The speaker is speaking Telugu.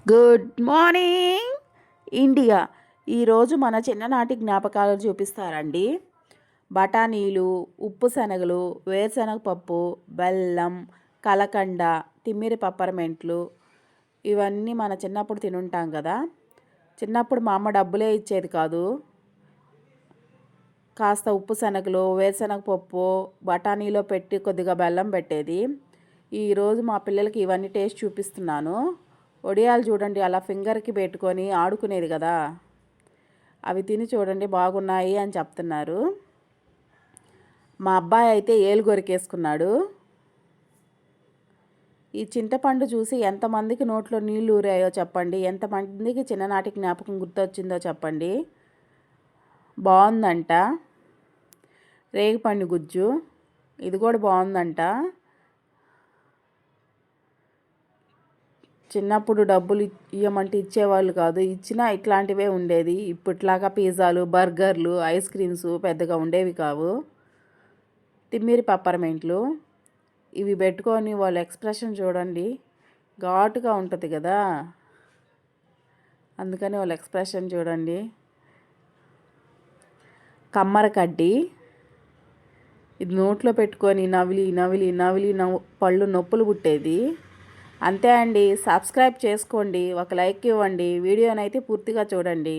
Good morning India. ఈరోజు మన చిన్ననాటి జ్ఞాపకాలు చూపిస్తారండి. బఠానీలు, ఉప్పు శనగలు, వేరుశనగ పప్పు, బెల్లం, కలకండ, తిమ్మిరి పప్పరమెంట్లు ఇవన్నీ మన చిన్నప్పుడు తినుంటాం కదా. చిన్నప్పుడు మా అమ్మ డబ్బులే ఇచ్చేది కాదు. కాస్త ఉప్పు శనగలు, వేరుశనగ పప్పు బఠానీలో పెట్టి కొద్దిగా బెల్లం పెట్టేది. ఈరోజు మా పిల్లలకి ఇవన్నీ టేస్ట్ చూపిస్తున్నాను. వడియాలు చూడండి, అలా ఫింగర్కి పెట్టుకొని ఆడుకునేది కదా, అవి తిని చూడండి బాగున్నాయి అని చెప్తున్నారు. మా అబ్బాయి అయితే ఏలు కొరికేసుకున్నాడు. ఈ చింతపండు చూసి ఎంతమందికి నోట్లో నీళ్ళు ఊరాయో చెప్పండి, ఎంతమందికి చిన్ననాటి జ్ఞాపకం గుర్తొచ్చిందో చెప్పండి. బాగుందంట. రేగిపండు గుజ్జు ఇది కూడా బాగుందంట. చిన్నప్పుడు డబ్బులు ఇవ్వమంటే ఇచ్చేవాళ్ళు కాదు, ఇచ్చినా ఇట్లాంటివే ఉండేది. ఇప్పట్లాగా పిజ్జాలు, బర్గర్లు, ఐస్ క్రీమ్స్ పెద్దగా ఉండేవి కావు. తిమ్మిరి పప్పరమెంట్లు ఇవి పెట్టుకొని వాళ్ళ ఎక్స్ప్రెషన్ చూడండి, ఘాటుగా ఉంటుంది కదా, అందుకని వాళ్ళ ఎక్స్ప్రెషన్ చూడండి. కమ్మర కడ్డీ ఇది నోట్లో పెట్టుకొని నవిలి నవిలి నవిలి పళ్ళు నొప్పులు పుట్టేది. అంతే అండి. సబ్స్క్రైబ్ చేసుకోండి, ఒక లైక్ ఇవ్వండి, వీడియోనైతే పూర్తిగా చూడండి.